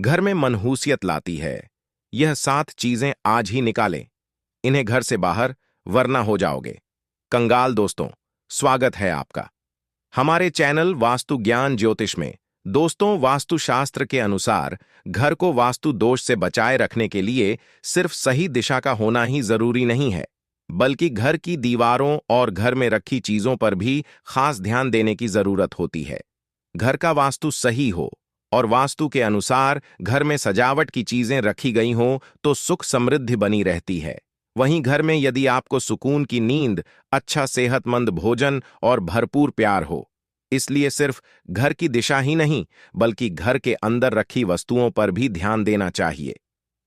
घर में मनहूसियत लाती है। यह 7 चीजें आज ही निकालें। इन्हें घर से बाहर, वरना हो जाओगे कंगाल। दोस्तों, स्वागत है आपका हमारे चैनल वास्तु ज्ञान ज्योतिष में। दोस्तों, वास्तुशास्त्र के अनुसार घर को वास्तु दोष से बचाए रखने के लिए सिर्फ सही दिशा का होना ही जरूरी नहीं है, बल्कि घर की दीवारों और घर में रखी चीजों पर भी खास ध्यान देने की जरूरत होती है। घर का वास्तु सही हो और वास्तु के अनुसार घर में सजावट की चीजें रखी गई हों तो सुख समृद्धि बनी रहती है। वहीं घर में यदि आपको सुकून की नींद, अच्छा सेहतमंद भोजन और भरपूर प्यार हो, इसलिए सिर्फ घर की दिशा ही नहीं बल्कि घर के अंदर रखी वस्तुओं पर भी ध्यान देना चाहिए।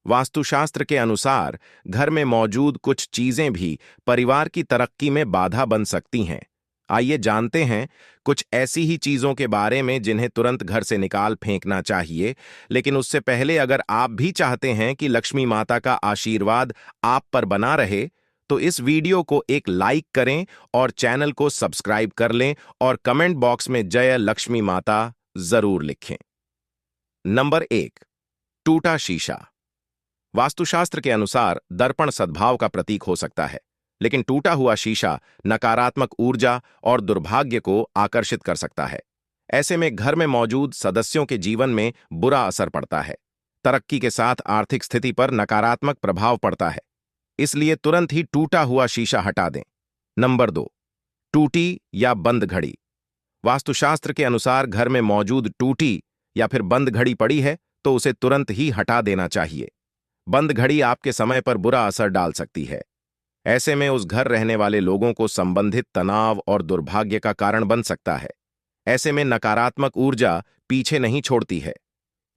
वास्तुशास्त्र के अनुसार घर में मौजूद कुछ चीजें भी परिवार की तरक्की में बाधा बन सकती हैं। आइए जानते हैं कुछ ऐसी ही चीजों के बारे में जिन्हें तुरंत घर से निकाल फेंकना चाहिए। लेकिन उससे पहले अगर आप भी चाहते हैं कि लक्ष्मी माता का आशीर्वाद आप पर बना रहे, तो इस वीडियो को एक लाइक करें और चैनल को सब्सक्राइब कर लें और कमेंट बॉक्स में जय लक्ष्मी माता जरूर लिखें। नंबर 1, टूटा शीशा। वास्तुशास्त्र के अनुसार दर्पण सद्भाव का प्रतीक हो सकता है, लेकिन टूटा हुआ शीशा नकारात्मक ऊर्जा और दुर्भाग्य को आकर्षित कर सकता है। ऐसे में घर में मौजूद सदस्यों के जीवन में बुरा असर पड़ता है। तरक्की के साथ आर्थिक स्थिति पर नकारात्मक प्रभाव पड़ता है, इसलिए तुरंत ही टूटा हुआ शीशा हटा दें। नंबर 2, टूटी या बंद घड़ी। वास्तुशास्त्र के अनुसार घर में मौजूद टूटी या फिर बंद घड़ी पड़ी है तो उसे तुरंत ही हटा देना चाहिए। बंद घड़ी आपके समय पर बुरा असर डाल सकती है। ऐसे में उस घर रहने वाले लोगों को संबंधित तनाव और दुर्भाग्य का कारण बन सकता है। ऐसे में नकारात्मक ऊर्जा पीछे नहीं छोड़ती है,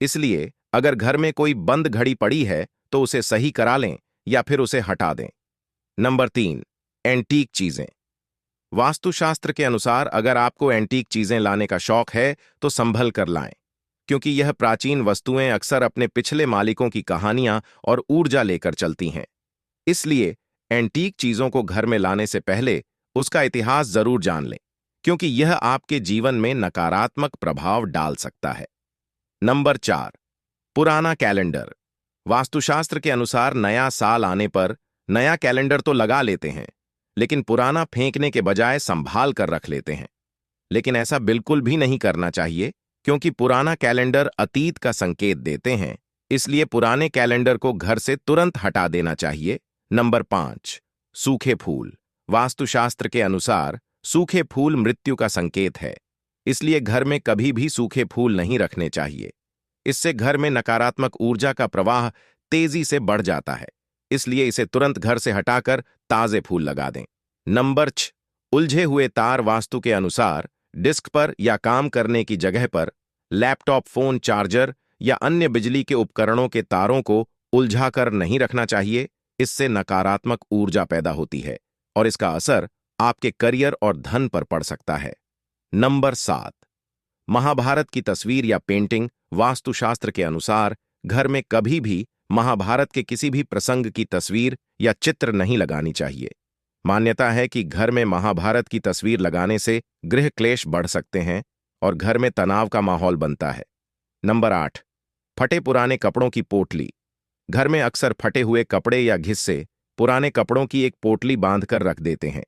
इसलिए अगर घर में कोई बंद घड़ी पड़ी है तो उसे सही करा लें या फिर उसे हटा दें। नंबर 3, एंटीक चीजें। वास्तुशास्त्र के अनुसार अगर आपको एंटीक चीजें लाने का शौक है तो संभल कर लाएं, क्योंकि यह प्राचीन वस्तुएं अक्सर अपने पिछले मालिकों की कहानियां और ऊर्जा लेकर चलती हैं। इसलिए एंटीक चीजों को घर में लाने से पहले उसका इतिहास जरूर जान लें, क्योंकि यह आपके जीवन में नकारात्मक प्रभाव डाल सकता है। नंबर 4, पुराना कैलेंडर। वास्तुशास्त्र के अनुसार नया साल आने पर नया कैलेंडर तो लगा लेते हैं, लेकिन पुराना फेंकने के बजाय संभाल कर रख लेते हैं। लेकिन ऐसा बिल्कुल भी नहीं करना चाहिए, क्योंकि पुराना कैलेंडर अतीत का संकेत देते हैं। इसलिए पुराने कैलेंडर को घर से तुरंत हटा देना चाहिए। नंबर 5, सूखे फूल। वास्तुशास्त्र के अनुसार सूखे फूल मृत्यु का संकेत है, इसलिए घर में कभी भी सूखे फूल नहीं रखने चाहिए। इससे घर में नकारात्मक ऊर्जा का प्रवाह तेजी से बढ़ जाता है, इसलिए इसे तुरंत घर से हटाकर ताजे फूल लगा दें। नंबर 6, उलझे हुए तार। वास्तु के अनुसार डिस्क पर या काम करने की जगह पर लैपटॉप, फोन, चार्जर या अन्य बिजली के उपकरणों के तारों को उलझाकर नहीं रखना चाहिए। इससे नकारात्मक ऊर्जा पैदा होती है और इसका असर आपके करियर और धन पर पड़ सकता है। नंबर 7, महाभारत की तस्वीर या पेंटिंग। वास्तुशास्त्र के अनुसार घर में कभी भी महाभारत के किसी भी प्रसंग की तस्वीर या चित्र नहीं लगानी चाहिए। मान्यता है कि घर में महाभारत की तस्वीर लगाने से गृह क्लेश बढ़ सकते हैं और घर में तनाव का माहौल बनता है। नंबर 8, फटे पुराने कपड़ों की पोटली। घर में अक्सर फटे हुए कपड़े या घिस्से पुराने कपड़ों की एक पोटली बांधकर रख देते हैं,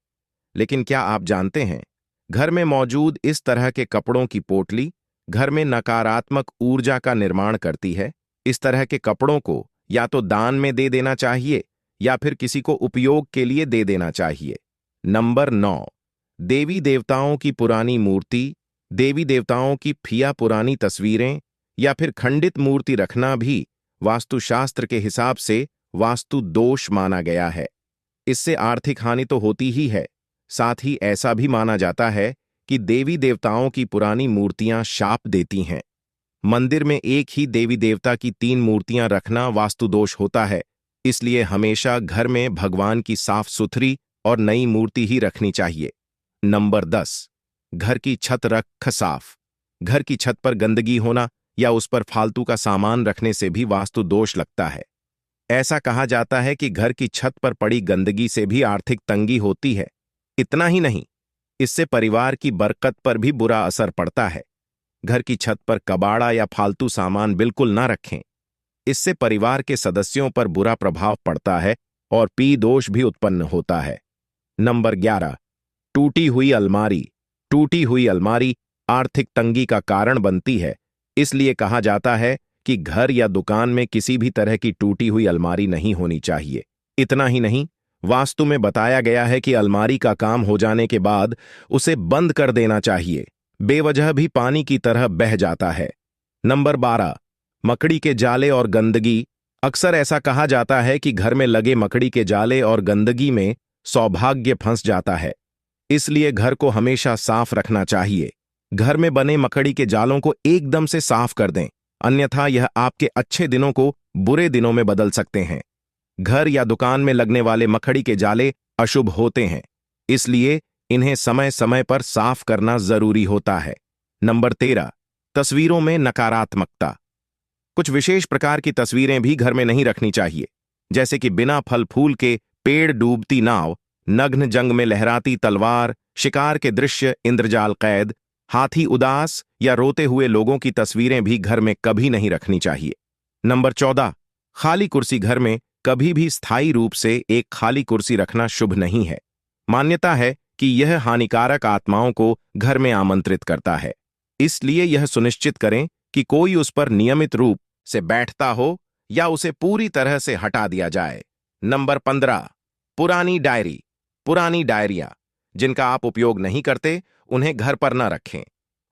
लेकिन क्या आप जानते हैं, घर में मौजूद इस तरह के कपड़ों की पोटली घर में नकारात्मक ऊर्जा का निर्माण करती है। इस तरह के कपड़ों को या तो दान में दे देना चाहिए या फिर किसी को उपयोग के लिए दे देना चाहिए। नंबर 9, देवी देवताओं की पुरानी मूर्ति। देवी देवताओं की फिया पुरानी तस्वीरें या फिर खंडित मूर्ति रखना भी वास्तुशास्त्र के हिसाब से वास्तु दोष माना गया है। इससे आर्थिक हानि तो होती ही है, साथ ही ऐसा भी माना जाता है कि देवी देवताओं की पुरानी मूर्तियां शाप देती हैं। मंदिर में एक ही देवी देवता की 3 मूर्तियां रखना वास्तु दोष होता है, इसलिए हमेशा घर में भगवान की साफ सुथरी और नई मूर्ति ही रखनी चाहिए। नंबर 10, घर की छत रख साफ। घर की छत पर गंदगी होना या उस पर फालतू का सामान रखने से भी वास्तु दोष लगता है। ऐसा कहा जाता है कि घर की छत पर पड़ी गंदगी से भी आर्थिक तंगी होती है। इतना ही नहीं, इससे परिवार की बरकत पर भी बुरा असर पड़ता है। घर की छत पर कबाड़ा या फालतू सामान बिल्कुल ना रखें। इससे परिवार के सदस्यों पर बुरा प्रभाव पड़ता है और पी दोष भी उत्पन्न होता है। नंबर 11, टूटी हुई अलमारी। टूटी हुई अलमारी आर्थिक तंगी का कारण बनती है, इसलिए कहा जाता है कि घर या दुकान में किसी भी तरह की टूटी हुई अलमारी नहीं होनी चाहिए। इतना ही नहीं, वास्तु में बताया गया है कि अलमारी का काम हो जाने के बाद उसे बंद कर देना चाहिए, बेवजह भी पानी की तरह बह जाता है। नंबर 12, मकड़ी के जाले और गंदगी। अक्सर ऐसा कहा जाता है कि घर में लगे मकड़ी के जाले और गंदगी में सौभाग्य फंस जाता है, इसलिए घर को हमेशा साफ रखना चाहिए। घर में बने मकड़ी के जालों को एकदम से साफ कर दें, अन्यथा यह आपके अच्छे दिनों को बुरे दिनों में बदल सकते हैं। घर या दुकान में लगने वाले मकड़ी के जाले अशुभ होते हैं, इसलिए इन्हें समय समय पर साफ करना जरूरी होता है। नंबर 13, तस्वीरों में नकारात्मकता। कुछ विशेष प्रकार की तस्वीरें भी घर में नहीं रखनी चाहिए, जैसे कि बिना फल फूल के पेड़, डूबती नाव, नग्न जंग में लहराती तलवार, शिकार के दृश्य, इंद्रजाल कैद, हाथी उदास या रोते हुए लोगों की तस्वीरें भी घर में कभी नहीं रखनी चाहिए। नंबर 14, खाली कुर्सी। घर में कभी भी स्थायी रूप से एक खाली कुर्सी रखना शुभ नहीं है। मान्यता है कि यह हानिकारक आत्माओं को घर में आमंत्रित करता है, इसलिए यह सुनिश्चित करें कि कोई उस पर नियमित रूप से बैठता हो या उसे पूरी तरह से हटा दिया जाए। नंबर 15, पुरानी डायरी। पुरानी डायरियां जिनका आप उपयोग नहीं करते, उन्हें घर पर न रखें।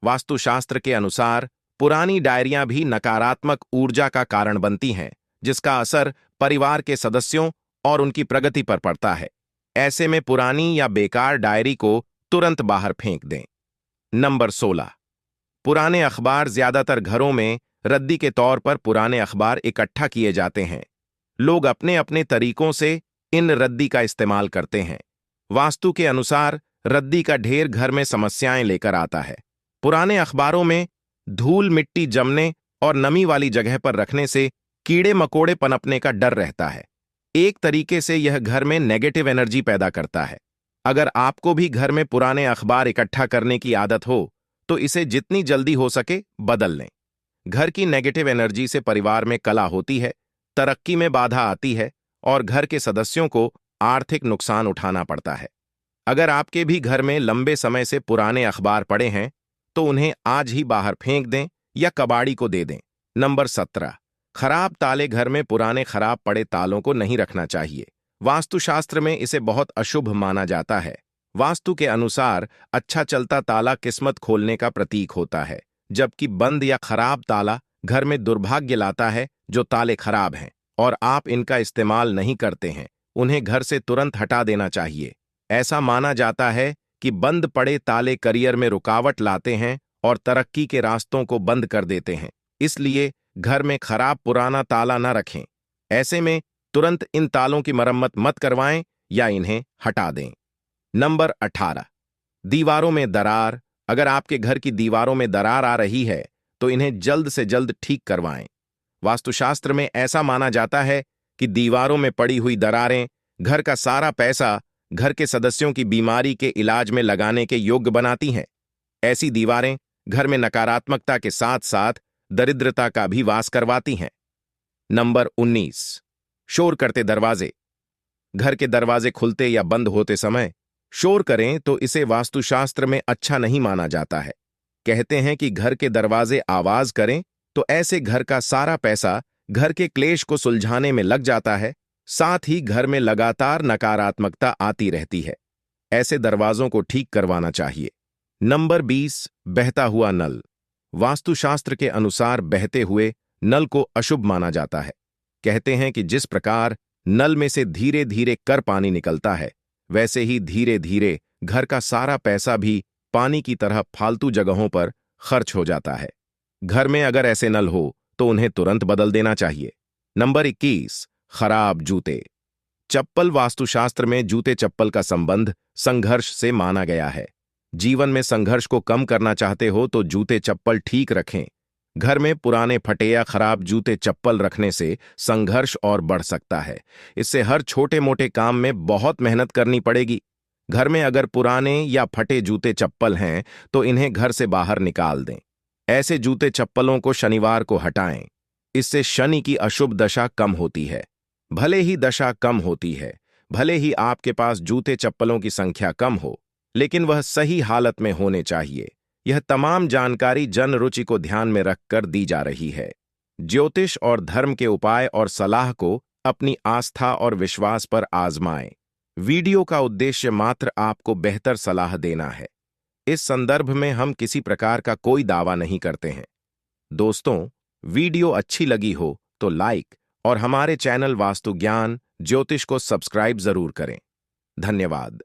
वास्तुशास्त्र के अनुसार पुरानी डायरियां भी नकारात्मक ऊर्जा का कारण बनती हैं, जिसका असर परिवार के सदस्यों और उनकी प्रगति पर पड़ता है। ऐसे में पुरानी या बेकार डायरी को तुरंत बाहर फेंक दें। नंबर 16, पुराने अखबार। ज्यादातर घरों में रद्दी के तौर पर पुराने अखबार इकट्ठा किए जाते हैं। लोग अपने अपने तरीकों से इन रद्दी का इस्तेमाल करते हैं। वास्तु के अनुसार रद्दी का ढेर घर में समस्याएं लेकर आता है। पुराने अखबारों में धूल मिट्टी जमने और नमी वाली जगह पर रखने से कीड़े मकोड़े पनपने का डर रहता है। एक तरीके से यह घर में नेगेटिव एनर्जी पैदा करता है। अगर आपको भी घर में पुराने अखबार इकट्ठा करने की आदत हो तो इसे जितनी जल्दी हो सके बदल लें। घर की नेगेटिव एनर्जी से परिवार में कलह होती है, तरक्की में बाधा आती है और घर के सदस्यों को आर्थिक नुकसान उठाना पड़ता है। अगर आपके भी घर में लंबे समय से पुराने अखबार पड़े हैं तो उन्हें आज ही बाहर फेंक दें या कबाड़ी को दे दें। नंबर 17, खराब ताले। घर में पुराने खराब पड़े तालों को नहीं रखना चाहिए। वास्तुशास्त्र में इसे बहुत अशुभ माना जाता है। वास्तु के अनुसार अच्छा चलता ताला किस्मत खोलने का प्रतीक होता है, जबकि बंद या खराब ताला घर में दुर्भाग्य लाता है। जो ताले खराब हैं और आप इनका इस्तेमाल नहीं करते हैं, उन्हें घर से तुरंत हटा देना चाहिए। ऐसा माना जाता है कि बंद पड़े ताले करियर में रुकावट लाते हैं और तरक्की के रास्तों को बंद कर देते हैं, इसलिए घर में खराब पुराना ताला न रखें। ऐसे में तुरंत इन तालों की मरम्मत मत करवाएं या इन्हें हटा दें। नंबर 18, दीवारों में दरार। अगर आपके घर की दीवारों में दरार आ रही है तो इन्हें जल्द से जल्द ठीक करवाएं। वास्तुशास्त्र में ऐसा माना जाता है कि दीवारों में पड़ी हुई दरारें घर का सारा पैसा घर के सदस्यों की बीमारी के इलाज में लगाने के योग्य बनाती हैं। ऐसी दीवारें घर में नकारात्मकता के साथ साथ दरिद्रता का भी वास करवाती हैं। नंबर 19, शोर करते दरवाजे। घर के दरवाजे खुलते या बंद होते समय शोर करें तो इसे वास्तुशास्त्र में अच्छा नहीं माना जाता है। कहते हैं कि घर के दरवाजे आवाज करें तो ऐसे घर का सारा पैसा घर के क्लेश को सुलझाने में लग जाता है, साथ ही घर में लगातार नकारात्मकता आती रहती है। ऐसे दरवाजों को ठीक करवाना चाहिए। नंबर 20, बहता हुआ नल। वास्तुशास्त्र के अनुसार बहते हुए नल को अशुभ माना जाता है। कहते हैं कि जिस प्रकार नल में से धीरे धीरे कर पानी निकलता है, वैसे ही धीरे धीरे घर का सारा पैसा भी पानी की तरह फालतू जगहों पर खर्च हो जाता है। घर में अगर ऐसे नल हो तो उन्हें तुरंत बदल देना चाहिए। नंबर 21, खराब जूते चप्पल। वास्तुशास्त्र में जूते चप्पल का संबंध संघर्ष से माना गया है। जीवन में संघर्ष को कम करना चाहते हो तो जूते चप्पल ठीक रखें। घर में पुराने फटे या खराब जूते चप्पल रखने से संघर्ष और बढ़ सकता है। इससे हर छोटे मोटे काम में बहुत मेहनत करनी पड़ेगी। घर में अगर पुराने या फटे जूते चप्पल हैं तो इन्हें घर से बाहर निकाल दें। ऐसे जूते चप्पलों को शनिवार को हटाएं। इससे शनि की अशुभ दशा कम होती है। भले ही दशा कम होती है, भले ही आपके पास जूते चप्पलों की संख्या कम हो, लेकिन वह सही हालत में होने चाहिए। यह तमाम जानकारी जन रुचि को ध्यान में रखकर दी जा रही है। ज्योतिष और धर्म के उपाय और सलाह को अपनी आस्था और विश्वास पर आजमाएं। वीडियो का उद्देश्य मात्र आपको बेहतर सलाह देना है। इस संदर्भ में हम किसी प्रकार का कोई दावा नहीं करते हैं। दोस्तों, वीडियो अच्छी लगी हो तो लाइक और हमारे चैनल वास्तु ज्ञान ज्योतिष को सब्सक्राइब जरूर करें। धन्यवाद।